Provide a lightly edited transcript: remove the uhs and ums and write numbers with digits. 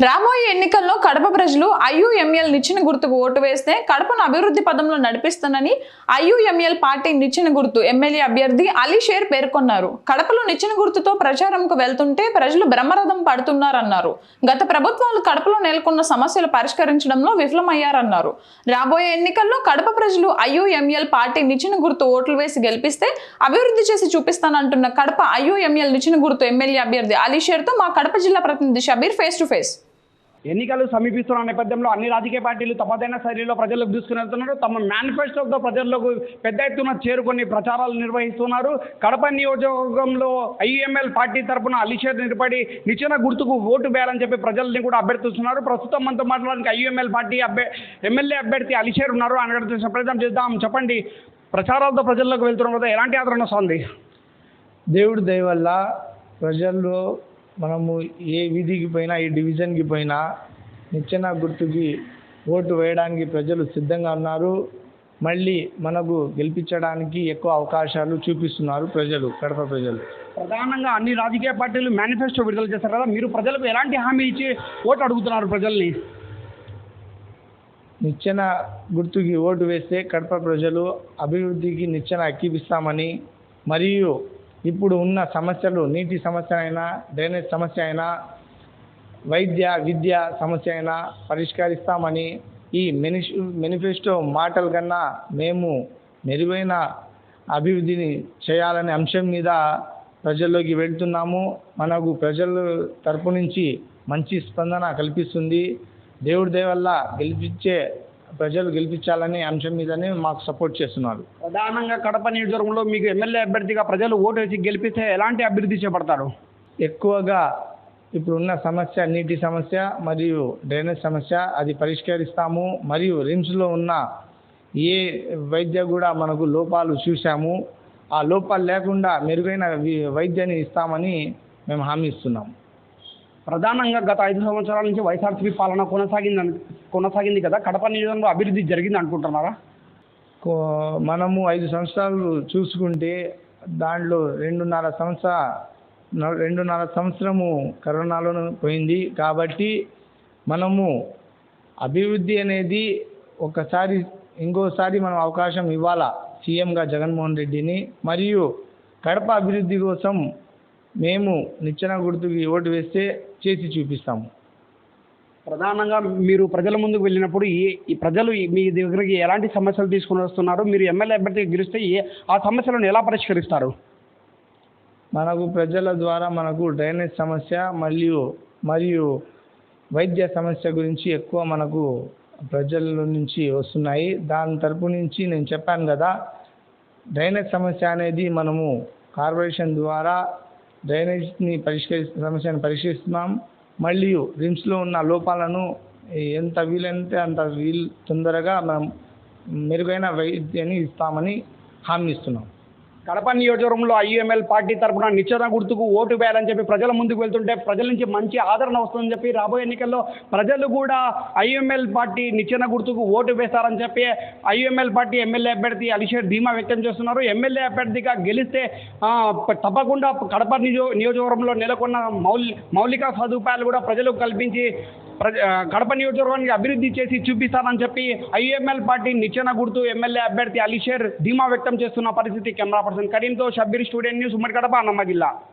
రాబోయే ఎన్నికల్లో కడప ప్రజలు ఐయుఎంఎల్ నిచ్చెన గుర్తుకు ఓటు వేస్తే కడపను అభివృద్ధి పదంలో నడిపిస్తానని ఐయుఎంఎల్ పార్టీ నిచ్చెన గుర్తు ఎమ్మెల్యే అభ్యర్థి అలీ షేర్ పేర్కొన్నారు. కడపలో నిచ్చెన గుర్తుతో ప్రచారంకు వెళ్తుంటే ప్రజలు బ్రహ్మరథం పడుతున్నారన్నారు. గత ప్రభుత్వాలు కడపలో నెలకొన్న సమస్యలు పరిష్కరించడంలో విఫలమయ్యారన్నారు. రాబోయే ఎన్నికల్లో కడప ప్రజలు ఐయుఎంఎల్ పార్టీ నిచ్చెన గుర్తు ఓట్లు వేసి గెలిపిస్తే అభివృద్ధి చేసి చూపిస్తానంటున్న కడప ఐయుఎంఎల్ నిచ్చెన గుర్తు ఎమ్మెల్యే అభ్యర్థి అలీ షేర్తో మా కడప జిల్లా ప్రతినిధి షబీర్ ఫేస్ టు ఫేస్. ఎన్నికలు సమీపిస్తున్న నేపథ్యంలో అన్ని రాజకీయ పార్టీలు తమదైన శైలిలో ప్రజలకు దూసుకుని వెళ్తున్నారు. తమ మేనిఫెస్టోతో ప్రజలకు పెద్ద ఎత్తున చేరుకొని ప్రచారాలు నిర్వహిస్తున్నారు. కడప నియోజకవర్గంలో ఐయుఎంఎల్ పార్టీ తరఫున అలీ షేర్ నిలబడి నిచ్చెన గుర్తుకు ఓటు వేయాలని చెప్పి ప్రజల్ని కూడా అభ్యర్థిస్తున్నారు. ప్రస్తుతం మనతో మాట్లాడడానికి ఐయుఎంఎల్ పార్టీ ఎమ్మెల్యే అభ్యర్థి అలీ షేర్ ఉన్నారు. ఆయన ప్రయత్నం చేద్దాం. చెప్పండి, ప్రచారాలతో ప్రజల్లోకి వెళ్తున్నారు కదా, ఎలాంటి ఆదరణ వస్తుంది? దేవుడి దయ వల్ల ప్రజల్లో మనము ఏ వీధికి పోయినా, ఏ డివిజన్కి పోయినా నిచ్చెన గుర్తుకి ఓటు వేయడానికి ప్రజలు సిద్ధంగా ఉన్నారు. మళ్ళీ మనకు గెలిపించడానికి ఎక్కువ అవకాశాలు చూపిస్తున్నారు ప్రజలు, కడప ప్రజలు. ప్రధానంగా అన్ని రాజకీయ పార్టీలు మేనిఫెస్టో విడుదల చేస్తారు కదా, మీరు ప్రజలకు ఎలాంటి హామీ ఇచ్చి ఓటు అడుగుతున్నారు ప్రజల్ని? నిచ్చెన గుర్తుకి ఓటు వేస్తే కడప ప్రజలు అభివృద్ధికి నిచ్చెన ఎక్కిపిస్తామని, మరియు ఇప్పుడు ఉన్న సమస్యలు, నీటి సమస్య అయినా, డ్రైనేజ్ సమస్య అయినా, వైద్య విద్య సమస్య అయినా పరిష్కరిస్తామని, ఈ మేనిఫెస్టో మాటల కన్నా మేము మెరుగైన అభివృద్ధిని చేయాలనే అంశం మీద ప్రజల్లోకి వెళ్తున్నాము. మనకు ప్రజల తరపు నుంచి మంచి స్పందన కల్పిస్తుంది. దేవుడి దయ వల్ల ప్రజలు గెలిపించాలనే అంశం మీదనే మాకు సపోర్ట్ చేస్తున్నారు. ప్రధానంగా కడప నియోజకవర్గంలో మీకు ఎమ్మెల్యే అభ్యర్థిగా ప్రజలు ఓటు వేసి గెలిపిస్తే ఎలాంటి అభివృద్ధి చేపడతారు? ఎక్కువగా ఇప్పుడున్న సమస్య నీటి సమస్య మరియు డ్రైనేజ్ సమస్య, అది పరిష్కరిస్తాము. మరియు రిమ్స్లో ఉన్న ఏ వైద్య కూడా మనకు లోపాలు చూసాము, ఆ లోపాలు లేకుండా మెరుగైన వైద్యాన్ని ఇస్తామని మేము హామీ ఇస్తున్నాము. ప్రధానంగా గత 5 సంవత్సరాల నుంచి వైఎస్ఆర్సీపీ పాలన కొనసాగింది కదా, కడప నియోజకవర్గంలో అభివృద్ధి జరిగింది అనుకుంటున్నారా? మనము 5 సంవత్సరాలు చూసుకుంటే దాంట్లో 2.5 సంవత్సరము కరోనాలోనే పోయింది. కాబట్టి మనము అభివృద్ధి అనేది ఇంకోసారి మనం అవకాశం ఇవ్వాలా సీఎంగా జగన్మోహన్ రెడ్డిని. మరియు కడప అభివృద్ధి కోసం మేము నిచ్చెన గుర్తుకి ఓటు వేస్తే చేసి చూపిస్తాము. ప్రధానంగా మీరు ప్రజల ముందుకు వెళ్ళినప్పుడు ఈ ప్రజలు మీ దగ్గరికి ఎలాంటి సమస్యలు తీసుకుని వస్తున్నారు? మీరు ఎమ్మెల్యే అభ్యర్థిగా గెలిస్తే ఆ సమస్యలను ఎలా పరిష్కరిస్తారు? మనకు ప్రజల ద్వారా మనకు డ్రైనేజ్ సమస్య మరియు వైద్య సమస్య గురించి ఎక్కువ మనకు ప్రజల నుంచి వస్తున్నాయి. దాని తరపు నుంచి నేను చెప్పాను కదా, డ్రైనేజ్ సమస్య అనేది మనము కార్పొరేషన్ ద్వారా డ్రైనేజ్ని సమస్యను పరిష్కరిస్తున్నాం. మరియు రిమ్స్లో ఉన్న లోపాలను ఎంత వీలైతే అంత తొందరగా మనం మెరుగైన వైద్యాన్ని ఇస్తామని హామీ ఇస్తున్నాం. కడప నియోజకవర్గంలో ఐయుఎంఎల్ పార్టీ తరఫున నిచ్చెన గుర్తుకు ఓటు వేయాలని చెప్పి ప్రజల ముందుకు వెళ్తుంటే ప్రజల నుంచి మంచి ఆదరణ వస్తుందని చెప్పి రాబోయే ఎన్నికల్లో ప్రజలు కూడా ఐయుఎంఎల్ పార్టీ నిచ్చెన గుర్తుకు ఓటు వేస్తారని చెప్పి ఐయుఎంఎల్ పార్టీ ఎమ్మెల్యే అభ్యర్థి అలీ షేర్ ధీమా వ్యక్తం చేస్తున్నారు. ఎమ్మెల్యే అభ్యర్థిగా గెలిస్తే తప్పకుండా కడప నియోజకవర్గంలో నెలకొన్న మౌలిక సదుపాయాలు కూడా ప్రజలకు కల్పించి కడప నియోజకవర్గానికి అభివృద్ధి చేసి చూపిస్తానని చెప్పి ఐయుఎంఎల్ పార్టీ నిచ్చెన గుర్తు ఎమ్మెల్యే అభ్యర్థి అలీ షేర్ ధీమా వ్యక్తం చేస్తున్న పరిస్థితి. కెమెరా పర్సన్ కరీంతో షబ్బీర్, స్టూడియో న్యూస్, ఉమ్మడి కడప, అన్నమ్మ జిల్లా.